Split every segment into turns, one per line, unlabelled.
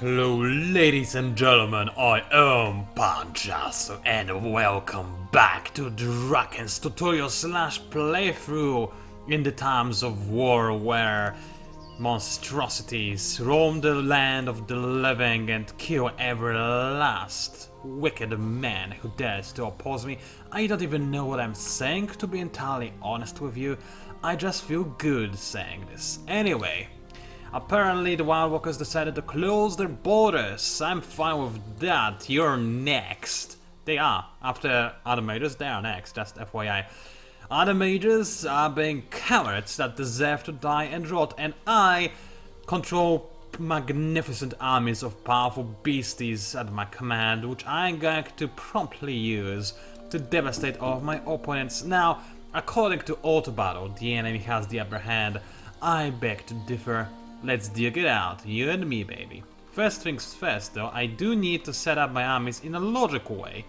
Hello ladies and gentlemen, I am PANCZASU and welcome back to Drakken's tutorial slash playthrough in the times of war where monstrosities roam the land of the living and kill every last wicked man who dares to oppose me. I don't even know what I'm saying, to be entirely honest with you. I just feel good saying this. Anyway. Apparently the Wild Walkers decided to close their borders. I'm fine with that. You're next. They are. After other mages, they are next, just FYI. Other mages are being cowards that deserve to die and rot, and I control magnificent armies of powerful beasties at my command, which I'm going to promptly use to devastate all of my opponents. Now, according to auto battle, the enemy has the upper hand. I beg to differ. Let's dig it out, you and me, baby. First things first, though, I do need to set up my armies in a logical way.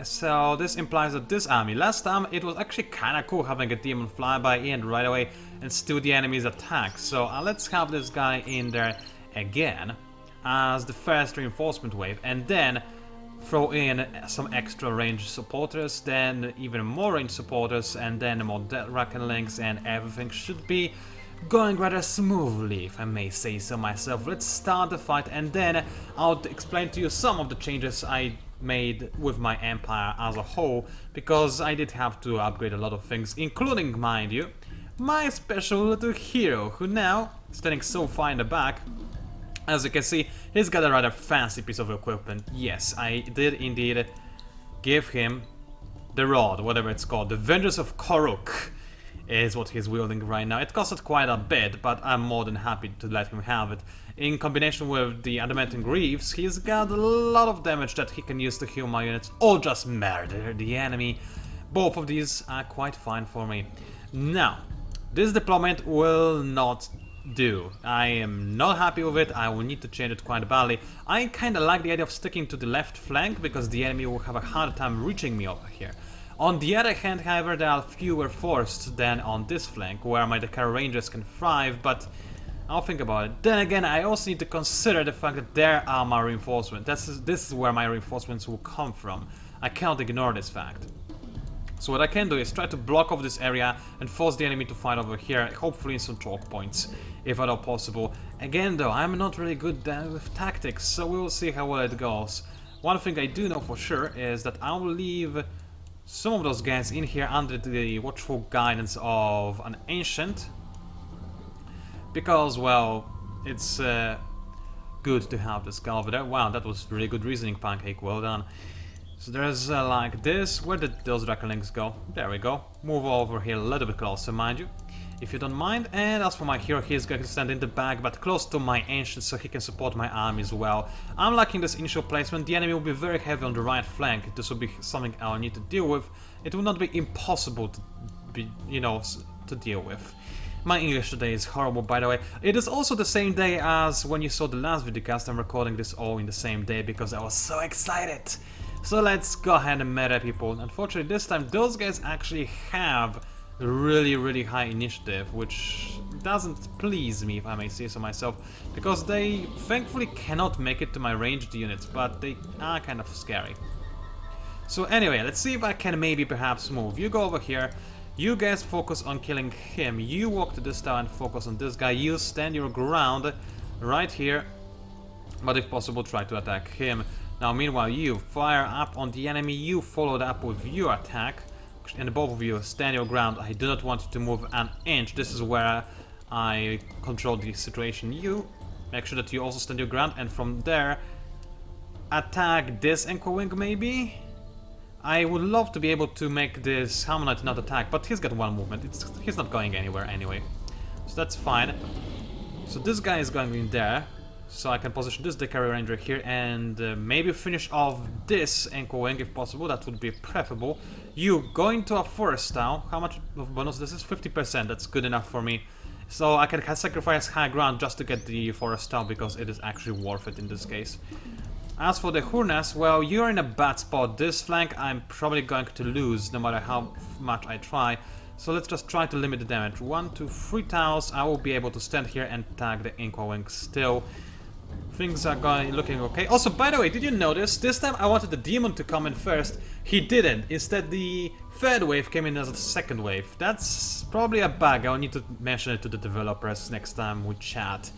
So this implies that this army, last time it was actually kinda cool having a demon flyby in right away and steal the enemy's attack. So let's have this guy in there again as the first reinforcement wave, and then throw in some extra range supporters, then even more range supporters, and then more Drakken links, and everything should be going rather smoothly, if I may say so myself. Let's start the fight, and then I'll explain to you some of the changes I made with my empire as a whole, because I did have to upgrade a lot of things, including, mind you, my special little hero, who now, standing so far in the back, as you can see, he's got a rather fancy piece of equipment. Yes, I did indeed give him the rod, whatever it's called, the Vengeance of Koruk is what he's wielding right now. It costed quite a bit, but I'm more than happy to let him have it. In combination with the Adamantine Greaves, he's got a lot of damage that he can use to heal my units or just murder the enemy. Both of these are quite fine for me. Now, this deployment will not do. I am not happy with it. I will need to change it quite badly. I kinda like the idea of sticking to the left flank because the enemy will have a harder time reaching me over here. On the other hand, however, there are fewer forests than on this flank, where my Dakar Rangers can thrive, but I'll think about it. Then again, I also need to consider the fact that there are my reinforcements. This is where my reinforcements will come from. I cannot ignore this fact. So what I can do is try to block off this area and force the enemy to fight over here, hopefully in some choke points, if at all possible. Again though, I'm not really good with tactics, so we will see how well it goes. One thing I do know for sure is that I will leave some of those guys in here under the watchful guidance of an ancient, because, well, it's good to have this guy over there. Wow, that was really good reasoning, Pancake, well done. So there's like this. Where did those Drakken links go? There we go. Move over here a little bit closer, mind you, if you don't mind. And as for my hero, he's going to stand in the back, but close to my ancient, so he can support my army as well. I'm liking this initial placement. The enemy will be very heavy on the right flank. This will be something I'll need to deal with. It will not be impossible to be, to deal with. My English today is horrible, by the way. It is also the same day as when you saw the last videocast. I'm recording this all in the same day because I was so excited. So let's go ahead and meta people. Unfortunately, this time those guys actually have really high initiative, which doesn't please me, if I may say so myself, because they thankfully cannot make it to my ranged units, but they are kind of scary. So anyway, let's see if I can maybe perhaps move. You go over here, you guys focus on killing him, you walk to this tower and focus on this guy, you stand your ground right here, but if possible try to attack him. Now meanwhile you fire up on the enemy, you follow it up with your attack, and both of you stand your ground. I do not want you to move an inch. This is where I control the situation. You make sure that you also stand your ground, and from there attack this Anchor Wing maybe? I would love to be able to make this Harmonite not attack, but he's got one movement. He's not going anywhere anyway. So that's fine. So this guy is going in there. So I can position this Dakar Ranger here and maybe finish off this Anchor Wing if possible. That would be preferable. You go into a forest town. How much of bonus this is? 50%. That's good enough for me. So I can sacrifice high ground just to get the forest town because it is actually worth it in this case. As for the Hurnas, well, you're in a bad spot. This flank I'm probably going to lose no matter how much I try. So let's just try to limit the damage. 1, 2, 3 tiles. I will be able to stand here and tag the Inca Wing still. Things are looking okay. Also, by the way, did you notice? This time I wanted the demon to come in first. He didn't. Instead, the third wave came in as a second wave. That's probably a bug. I'll need to mention it to the developers next time we chat.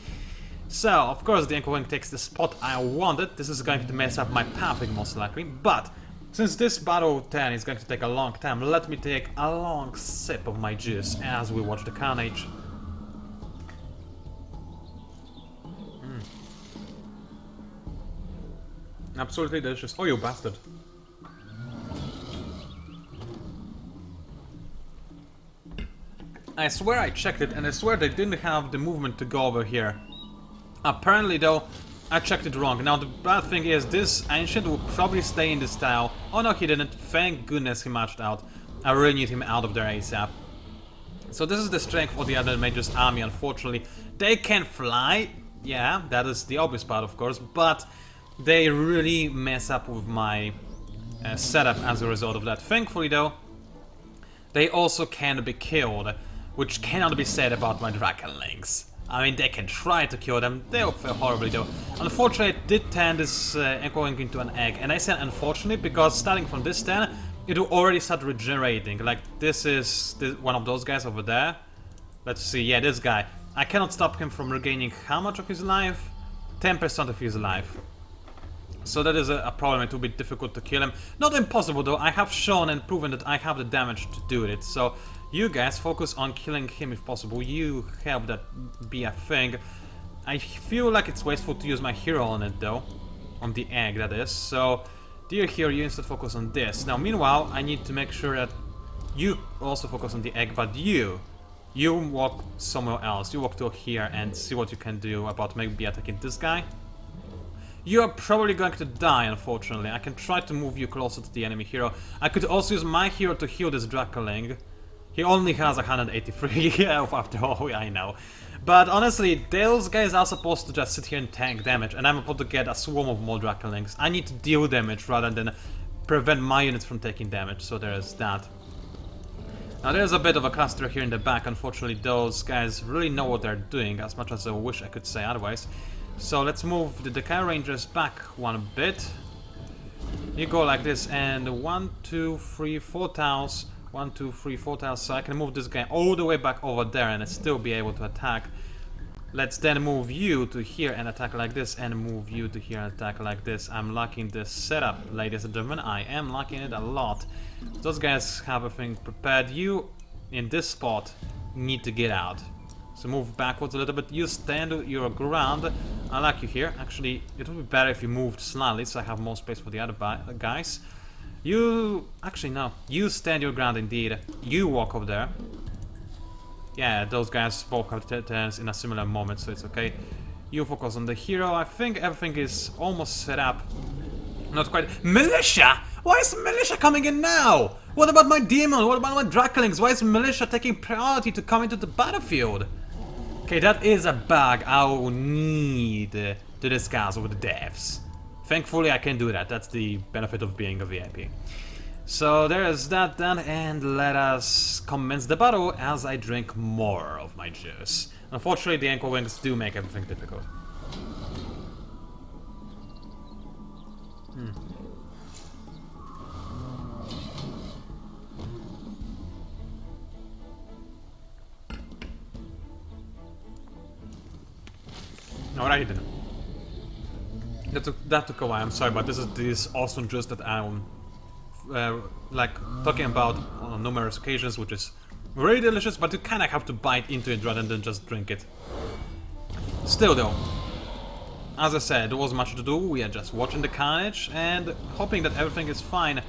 So, of course, the Anchor Wing takes the spot I wanted. This is going to mess up my pathing most likely. But, since this Battle 10 is going to take a long time, let me take a long sip of my juice as we watch the carnage. Absolutely delicious. Oh, you bastard. I swear I checked it, and I swear they didn't have the movement to go over here. Apparently, though, I checked it wrong. Now, the bad thing is, this Ancient will probably stay in this tile. Oh no, he didn't. Thank goodness he matched out. I really need him out of there ASAP. So this is the strength of the other Mage's army, unfortunately. They can fly. Yeah, that is the obvious part, of course, but they really mess up with my setup as a result of that. Thankfully, though, they also can be killed, which cannot be said about my Drakkenlings. I mean, they can try to kill them, they'll fail horribly though. Unfortunately, it did turn this Echoing into an egg, and I said unfortunately because starting from this turn, it will already start regenerating. Like, this is one of those guys over there. Let's see, yeah, this guy. I cannot stop him from regaining how much of his life? 10% of his life. So that is a problem. It will be difficult to kill him. Not impossible though, I have shown and proven that I have the damage to do it. So you guys focus on killing him if possible. You help that be a thing. I feel like it's wasteful to use my hero on it though. On the egg, that is. So, dear hero, you instead focus on this. Now meanwhile, I need to make sure that you also focus on the egg, but you walk somewhere else. You walk to here and see what you can do about maybe attacking this guy. You are probably going to die, unfortunately. I can try to move you closer to the enemy hero. I could also use my hero to heal this Drakkenling. He only has 183 health after all, I know. But honestly, those guys are supposed to just sit here and tank damage, and I'm about to get a swarm of more Drakkenlings. I need to deal damage rather than prevent my units from taking damage, so there is that. Now there's a bit of a cluster here in the back. Unfortunately, those guys really know what they're doing, as much as I wish I could say otherwise. So let's move the Decay Rangers back one bit. You go like this, and 1, 2, 3, 4 tiles. 1, 2, 3, 4 tiles. So I can move this guy all the way back over there and still be able to attack. Let's then move you to here and attack like this, and move you to here and attack like this. I'm liking this setup, ladies and gentlemen. I am liking it a lot. Those guys have everything prepared. You, in this spot, need to get out. So move backwards a little bit. You stand your ground. I like you here. Actually, it would be better if you moved slightly, so I have more space for the other guys. You... actually, no. You stand your ground indeed. You walk over there. Yeah, those guys both have turns in a similar moment, so it's okay. You focus on the hero. I think everything is almost set up. Not quite. Militia! Why is Militia coming in now? What about my demon? What about my Drakkenlings? Why is Militia taking priority to come into the battlefield? Okay, that is a bug I will need to discuss with the devs. Thankfully, I can do that. That's the benefit of being a VIP. So there is that then, and let us commence the battle as I drink more of my juice. Unfortunately, the Anchor Wings do make everything difficult. Alright then. That took a while, I'm sorry, but this is this awesome juice that I'm like talking about on numerous occasions, which is really delicious, but you kinda have to bite into it rather than just drink it. Still though, as I said, there wasn't much to do. We are just watching the carnage and hoping that everything is fine.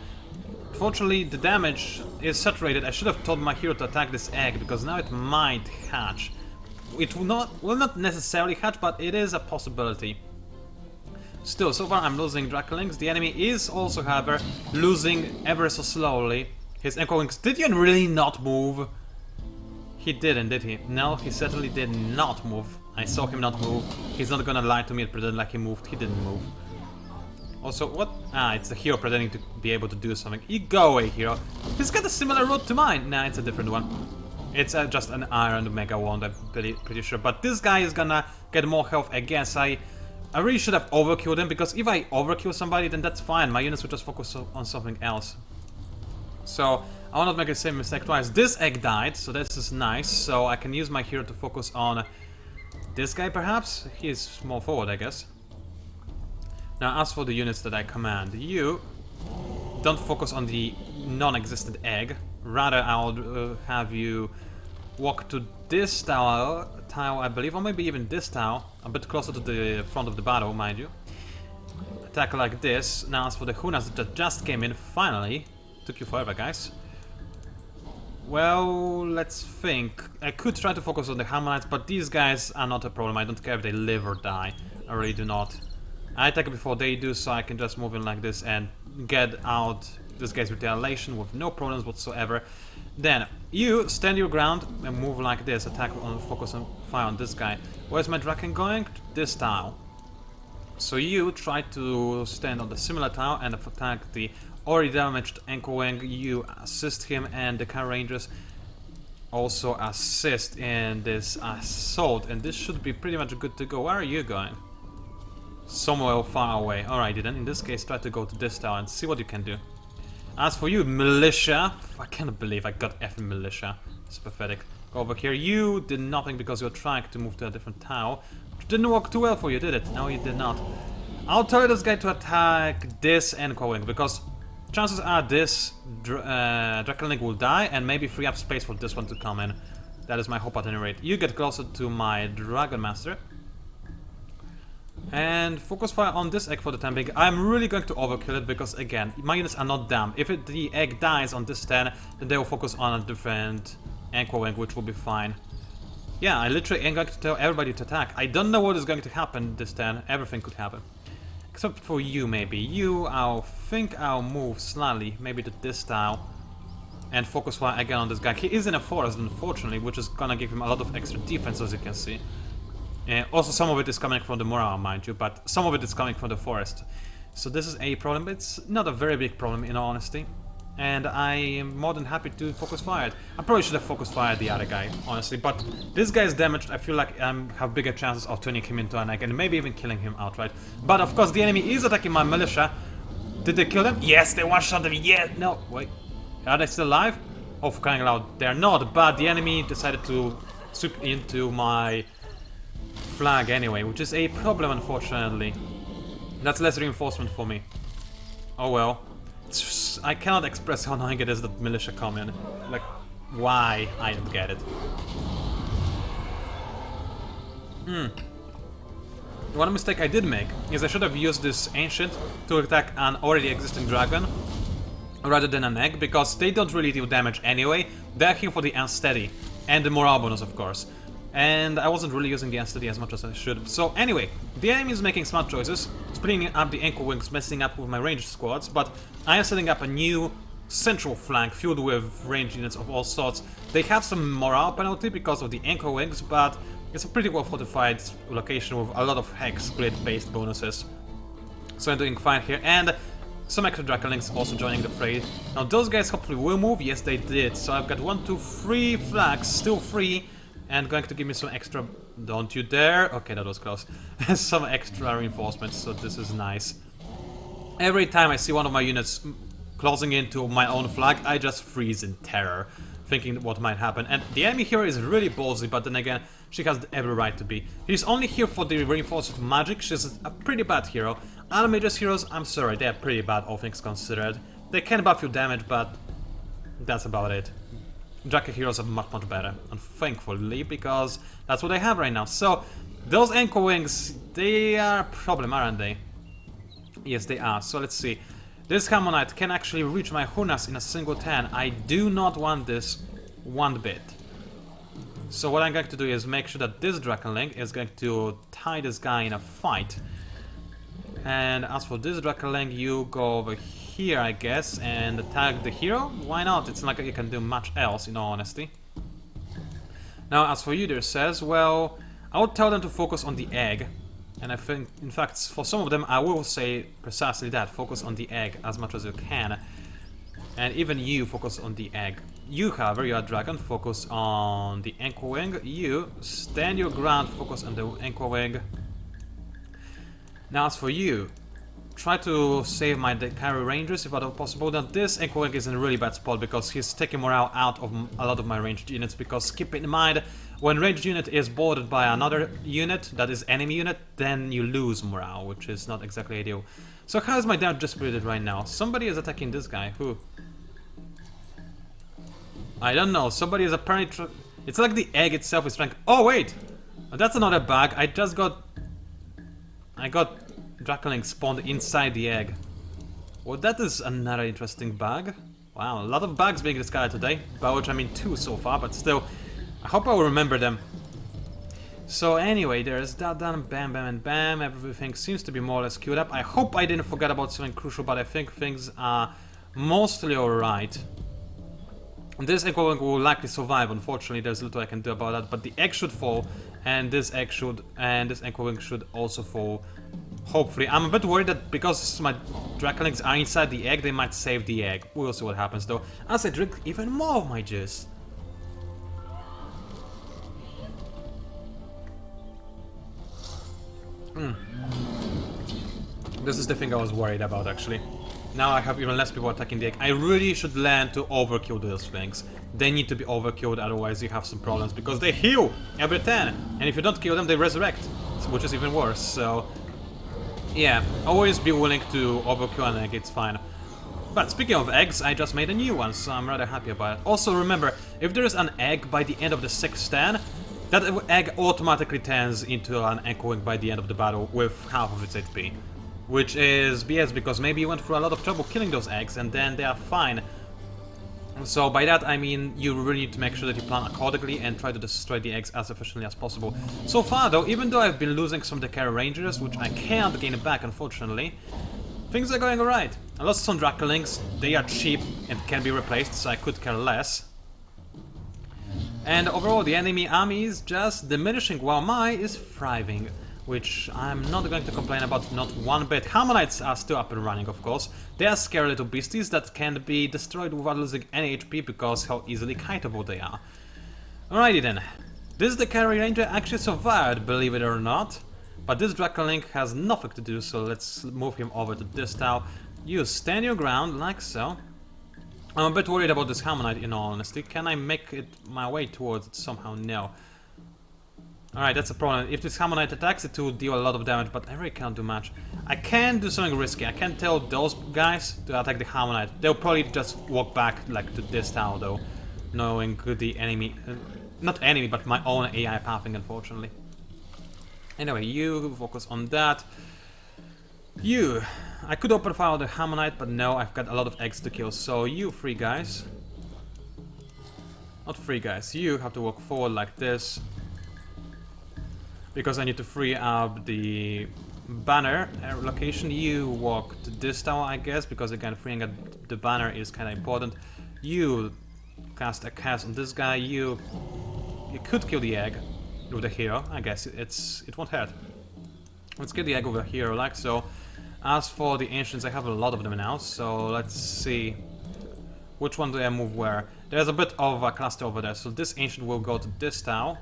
Fortunately, the damage is saturated. I should have told my hero to attack this egg, because now it might hatch. It will not necessarily hatch, but it is a possibility. Still, so far I'm losing Drakkenlings. The enemy is also, however, losing ever so slowly his Echo Wings. Did you really not move? He didn't, did he? No, he certainly did not move. I saw him not move. He's not gonna lie to me and pretend like he moved. He didn't move. Also, what? Ah, it's the hero pretending to be able to do something. You go away, hero. He's got a similar route to mine. Nah, it's a different one. It's just an iron mega wand, I'm pretty sure. But this guy is gonna get more health, I guess. I I really should have overkilled him, because if I overkill somebody, then that's fine. My units will just focus on something else. So, I will not make the same mistake twice. This egg died, so this is nice. So I can use my hero to focus on this guy, perhaps? He is more forward, I guess. Now, as for the units that I command, you don't focus on the non-existent egg. Rather, I'll have you walk to this tile, I believe, or maybe even this tile, a bit closer to the front of the battle, mind you. Attack like this. Now, as for the Hunas that just came in, finally. Took you forever, guys. Well, let's think. I could try to focus on the Hammonites, but these guys are not a problem. I don't care if they live or die. I really do not. I attack before they do, so I can just move in like this and get out this guy's retaliation with no problems whatsoever. Then, you stand your ground and move like this. Attack on, focus on fire on this guy. Where's my Drakken going? This tile. So you try to stand on the similar tile and attack the already damaged Anchor Wing. You assist him, and the Car Rangers also assist in this assault. And this should be pretty much good to go. Where are you going? Somewhere far away. Alrighty then, in this case, try to go to this tower and see what you can do. As for you, militia, I can't believe I got effing militia. It's pathetic. Go over here. You did nothing because you're trying to move to a different tower. Which didn't work too well for you, did it? No, you did not. I'll tell this guy to attack this Anchor Wing, because chances are this Drakken Link will die and maybe free up space for this one to come in. That is my hope at any rate. You get closer to my Dragon Master. And focus fire on this egg for the time being. I'm really going to overkill it because, again, my units are not dumb. If the egg dies on this turn, then they will focus on a different Anchor Wing, which will be fine. Yeah, I literally am going to tell everybody to attack. I don't know what is going to happen this turn. Everything could happen. Except for you, maybe. You, I'll think I'll move slightly, maybe to this tile. And focus fire again on this guy. He is in a forest, unfortunately, which is gonna give him a lot of extra defense, as you can see. Also, some of it is coming from the morale, mind you, but some of it is coming from the forest. So this is a problem. It's not a very big problem, in all honesty. And I am more than happy to focus fire. I probably should have focus fired the other guy, honestly. But this guy is damaged. I feel like I have bigger chances of turning him into an egg and maybe even killing him outright. But of course, the enemy is attacking my militia. Did they kill them? Yes, they one-shot them. Yeah, no, wait. Are they still alive? Oh, for crying out, they're not. But the enemy decided to sweep into my flag anyway, which is a problem, unfortunately. That's less reinforcement for me. Oh well. I cannot express how annoying it is that militia come in. Like, why? I don't get it. One mistake I did make is I should have used this ancient to attack an already existing dragon rather than an egg, because they don't really deal damage anyway. They're here for the unsteady and the morale bonus, of course. And I wasn't really using the unsteady as much as I should. So anyway, the enemy is making smart choices, splitting up the Anchor Wings, messing up with my ranged squads, but I am setting up a new central flank filled with ranged units of all sorts. They have some morale penalty because of the Anchor Wings, but it's a pretty well fortified location with a lot of hex grid-based bonuses. So I'm doing fine here, and some extra Drakken Links also joining the fray. Now those guys hopefully will move. Yes, they did. So I've got 1, 2, 3 flags, still free. And going to give me some extra... Don't you dare! Okay, that was close. Some extra reinforcements, so this is nice. Every time I see one of my units closing into my own flag, I just freeze in terror, thinking what might happen. And the enemy hero is really ballsy, but then again, she has every right to be. She's only here for the reinforced magic. She's a pretty bad hero. Other Mage's heroes, I'm sorry, they're pretty bad, all things considered. They can buff you damage, but that's about it. Drakken heroes are much better, and thankfully, because that's what I have right now. So, those Anchor Wings, they are a problem, aren't they? Yes, they are. So let's see. This Hammonite can actually reach my Hunas in a single turn. I do not want this one bit. So what I'm going to do is make sure that this Drakken Link is going to tie this guy in a fight. And as for this Drakken Link, you go over here, I guess, and attack the hero? Why not? It's not like you can do much else, in all honesty. Now, as for you, there says, well, I would tell them to focus on the egg. And I think, in fact, for some of them, I will say precisely that. Focus on the egg as much as you can. And even you, focus on the egg. You, however, you are Dragon, focus on the Anchor Wing. You, stand your ground, focus on the Anchor Wing. Now as for you, try to save my carry rangers if at all possible. Now this Echo is in a really bad spot because he's taking morale out of a lot of my ranged units, because keep in mind, when ranged unit is boarded by another unit that is enemy unit, then you lose morale, which is not exactly ideal. So how is my damage distributed right now? Somebody is attacking this guy. Who? I don't know. Somebody is apparently... It's like the egg itself is trying... Oh wait! That's another bug. I got Drakken spawned inside the egg. Well, that is another interesting bug. Wow, a lot of bugs being discovered today. By which I mean 2 so far, but still, I hope I will remember them. So anyway, there's that done. Bam, bam, and bam. Everything seems to be more or less queued up. I hope I didn't forget about something crucial, but I think things are mostly alright. This egg will likely survive. Unfortunately, there's little I can do about that. But the egg should fall, and this egg should, and this egg should also fall. Hopefully, I'm a bit worried that because my Drakenlings are inside the egg, they might save the egg. We'll see what happens though, as I drink even more of my juice. This is the thing I was worried about actually. Now I have even less people attacking the egg. I really should learn to overkill those things. They need to be overkilled, otherwise you have some problems, because they heal every turn, and if you don't kill them, they resurrect, which is even worse. So yeah, always be willing to overkill an egg, it's fine. But speaking of eggs, I just made a new one, so I'm rather happy about it. Also remember, if there is an egg by the end of the 6th turn, that egg automatically turns into an Echo Wing by the end of the battle with half of its HP. Which is BS, because maybe you went through a lot of trouble killing those eggs and then they are fine. So by that I mean you really need to make sure that you plan accordingly and try to destroy the eggs as efficiently as possible. So far though, even though I've been losing some of the carry rangers, which I can't gain back unfortunately, things are going alright. I lost some Drakenlings, they are cheap and can be replaced, so I could care less. And overall the enemy army is just diminishing while mine is thriving, which I'm not going to complain about, not one bit. Harmonites are still up and running, of course. They are scary little beasties that can be destroyed without losing any HP because how easily kiteable they are. Alrighty then. This the carry ranger actually survived, believe it or not. But this Drakenling has nothing to do, so let's move him over to this tower. You stand your ground, like so. I'm a bit worried about this Harmonite in all honesty. Can I make it my way towards it somehow? No. Alright, that's a problem. If this Harmonite attacks, it will deal a lot of damage, but I really can't do much. I can do something risky. I can tell those guys to attack the Harmonite. They'll probably just walk back like to this tower though, knowing the enemy, not enemy, but my own AI pathing, unfortunately. Anyway, you focus on that. You, I could open fire on the Harmonite, but no, I've got a lot of eggs to kill. So you 3 guys, not 3 guys, you have to walk forward like this. Because I need to free up the banner location. You walk to this tower, I guess, because again, freeing up the banner is kind of important. You cast a cast on this guy. You could kill the egg with the hero. I guess it won't hurt. Let's kill the egg with a hero like so. As for the ancients, I have a lot of them now. So let's see which one do I move where. There's a bit of a cluster over there. So this ancient will go to this tower.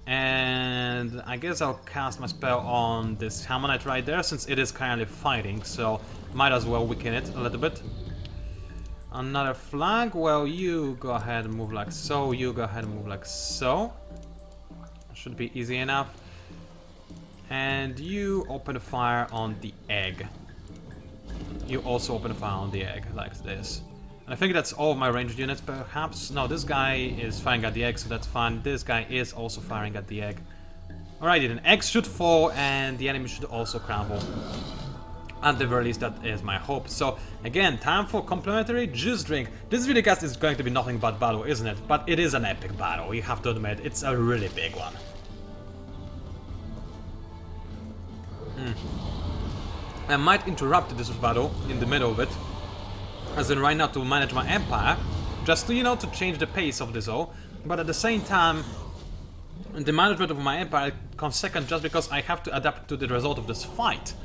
And I guess I'll cast my spell on this Harmonite right there, since it is currently fighting, so might as well weaken it a little bit. Another flag, well you go ahead and move like so, you go ahead and move like so. Should be easy enough. And you open fire on the egg. You also open fire on the egg, like this. And I think that's all of my ranged units, perhaps. No, this guy is firing at the egg, so that's fine. This guy is also firing at the egg. Alrighty then, eggs should fall and the enemy should also crumble. At the very least, that is my hope. So, again, time for complimentary juice drink. This video cast is going to be nothing but battle, isn't it? But it is an epic battle, you have to admit. It's a really big one. I might interrupt this battle in the middle of it. As in right now to manage my empire, just to, you know, to change the pace of this all, but at the same time, the management of my empire comes second just because I have to adapt to the result of this fight.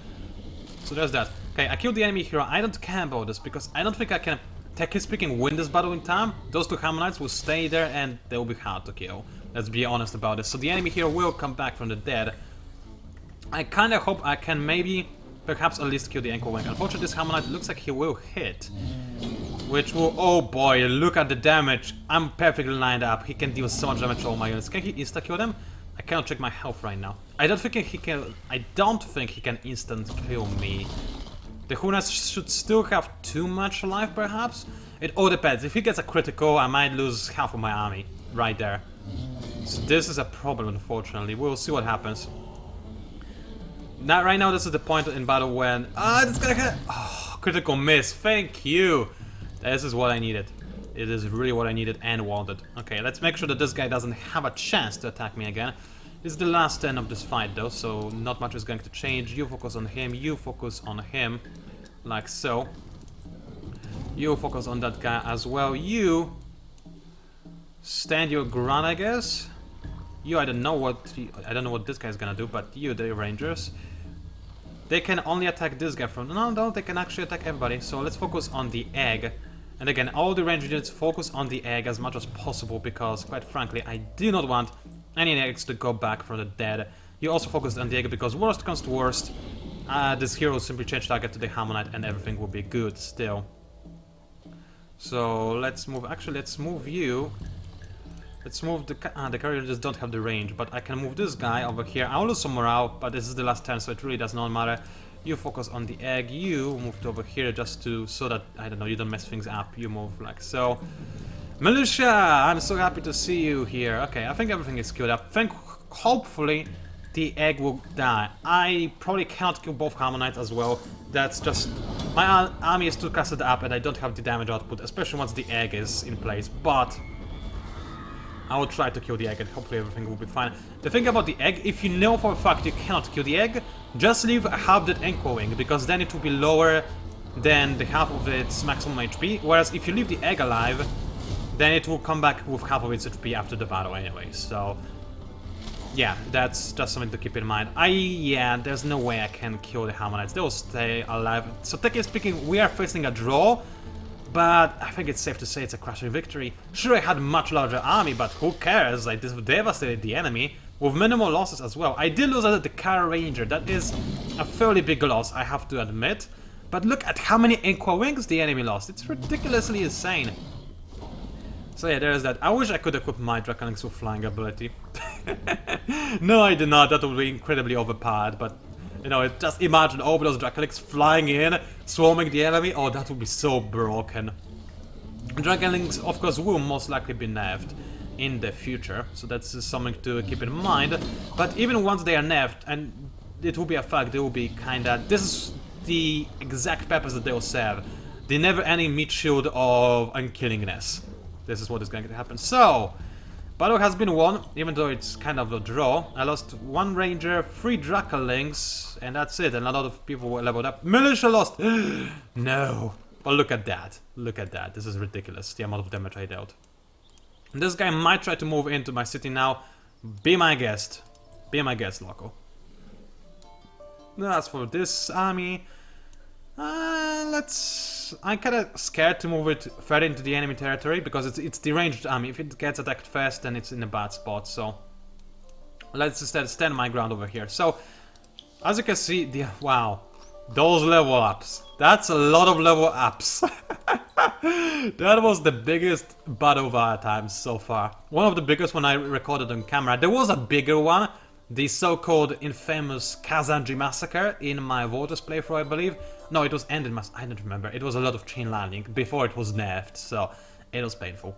So there's that. Okay, I killed the enemy hero. I don't care about this because I don't think I can, technically speaking, win this battle in time. Those 2 Harmonites will stay there and they will be hard to kill. Let's be honest about this. So the enemy hero will come back from the dead. I kinda hope I can maybe, perhaps at least kill the Ankle Wing. Unfortunately, this Hammer Knight looks like he will hit. Which will, oh boy, look at the damage. I'm perfectly lined up. He can deal so much damage to all my units. Can he insta-kill them? I cannot check my health right now. I don't think he can instant kill me. The Hunas should still have too much life, perhaps? It all depends. If he gets a critical, I might lose half of my army. Right there. So this is a problem, unfortunately. We'll see what happens. Now, right now, this is the point in battle when... this gonna hit! Oh, critical miss. Thank you! This is what I needed. It is really what I needed and wanted. Okay, let's make sure that this guy doesn't have a chance to attack me again. This is the last turn of this fight though, so not much is going to change. You focus on him, you focus on him. Like so. You focus on that guy as well. You stand your ground, I guess. You, I don't know what this guy's gonna do, but you, the Rangers. They can only attack this guy from... No, they can actually attack everybody. So let's focus on the egg. And again, all the range units focus on the egg as much as possible because, quite frankly, I do not want any eggs to go back from the dead. You also focus on the egg because worst comes to worst, this hero will simply change target to the Hammer Knight and everything will be good still. So let's move. Actually, let's move you. Let's move the carrier just don't have the range, but I can move this guy over here. I'll lose some morale, but this is the last turn, so it really does not matter. You focus on the egg, you moved over here just to, so that, I don't know, you don't mess things up, you move like so. Militia, I'm so happy to see you here. Okay, I think everything is queued up. Hopefully the egg will die. I probably cannot kill both Hammer Knights as well. That's just, my army is too casted up and I don't have the damage output, especially once the egg is in place, but I will try to kill the egg and hopefully everything will be fine. The thing about the egg, if you know for a fact you cannot kill the egg, just leave half that Ankle Wing, because then it will be lower than the half of its maximum HP, whereas if you leave the egg alive, then it will come back with half of its HP after the battle anyway, so... yeah, that's just something to keep in mind. Yeah, there's no way I can kill the Hammer Knights, they will stay alive. So technically speaking, we are facing a draw, but I think it's safe to say it's a crushing victory. Sure, I had a much larger army, but who cares? I devastated the enemy with minimal losses as well. I did lose the Car Ranger. That is a fairly big loss, I have to admit. But look at how many Ankle Wings the enemy lost. It's ridiculously insane. So yeah, there's that. I wish I could equip my Drakken with flying ability. No, I did not. That would be incredibly overpowered, but... you know, just imagine all those Drakken flying in, swarming the enemy. Oh, that would be so broken. Drakken, of course, will most likely be nerfed in the future, so that's something to keep in mind. But even once they are nerfed, and it will be a fact, they will be kinda... this is the exact purpose that they will serve. The never-ending meat shield of unkillingness. This is what is going to happen. So... battle has been won, even though it's kind of a draw. I lost 1 Ranger, 3 Drakken, and that's it. And a lot of people were leveled up. Militia lost! No! But look at that. Look at that. This is ridiculous, the amount of damage I dealt. And this guy might try to move into my city now. Be my guest. Be my guest, Loco. As for this army... I'm kinda scared to move it further into the enemy territory because it's the ranged army. If it gets attacked first, then it's in a bad spot, so... let's instead stand my ground over here. So, as you can see, wow, those level ups. That's a lot of level ups. That was the biggest battle of our time so far. One of the biggest when I recorded on camera. There was a bigger one, the so-called infamous Kazanji massacre in my Vortex playthrough, I believe. No, it was ended I don't remember. It was a lot of chain landing before it was nerfed, so it was painful.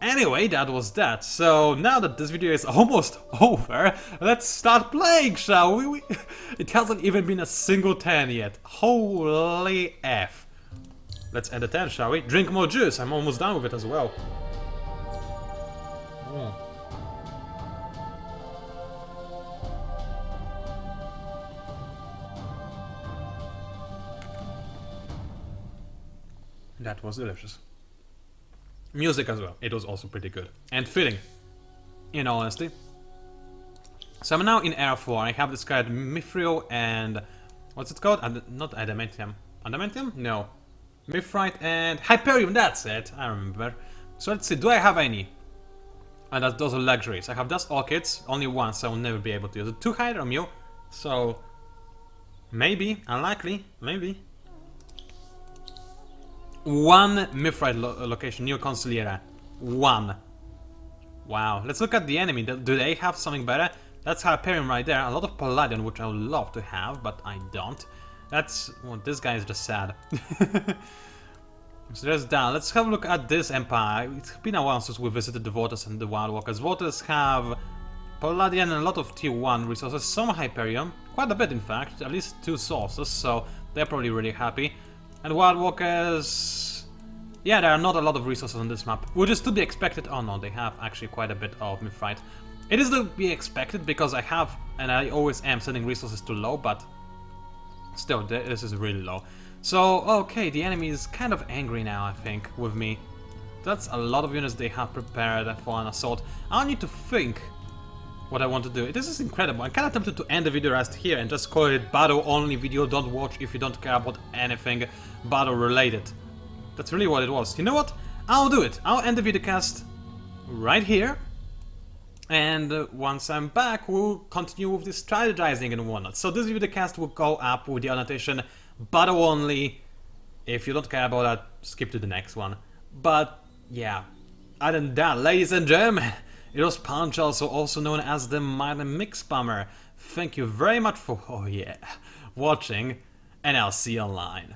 Anyway, that was that. So now that this video is almost over, let's start playing, shall we? It hasn't even been a single turn yet. Holy F. Let's end the turn, shall we? Drink more juice. I'm almost done with it as well. That was delicious. Music as well, it was also pretty good. And fitting, in all honesty. So I'm now in Air 4, I have discarded Mithril and... what's it called? Not Adamantium. Adamantium? No. Mithrite and Hyperium, that's it, I remember. So let's see, do I have any? And those are luxuries. I have Dust Orchids, only one, so I'll never be able to use it. 2 Hydromeal, So, maybe, unlikely, maybe. One Mithrite location, New Consigliere. One. Wow, let's look at the enemy. Do they have something better? That's Hyperion right there. A lot of Palladium, which I would love to have, but I don't. That's... well, this guy is just sad. So there's that. Let's have a look at this empire. It's been a while since we visited the Voters and the Wild Walkers. Voters have Palladium and a lot of tier 1 resources, some Hyperion, quite a bit in fact, at least 2 sources, so they're probably really happy. And Wild Walkers... yeah, there are not a lot of resources on this map, which is to be expected. Oh no, they have actually quite a bit of Mithrite. It is to be expected because I have, and I always am, sending resources too low, but still, this is really low. So, okay, the enemy is kind of angry now, I think, with me. That's a lot of units they have prepared for an assault. I need to think what I want to do. This is incredible. I'm kind of tempted to end the video right here and just call it battle only video. Don't watch if you don't care about anything battle related. That's really what it was. You know what? I'll do it. I'll end the videocast right here. And once I'm back, we'll continue with the strategizing and whatnot. So this videocast will go up with the annotation battle only. If you don't care about that, skip to the next one. But yeah, other than that, ladies and gentlemen, it was PANCZASU, also known as the Mighty Mix Spammer. Thank you very much for, oh yeah, watching, and I'll see you online.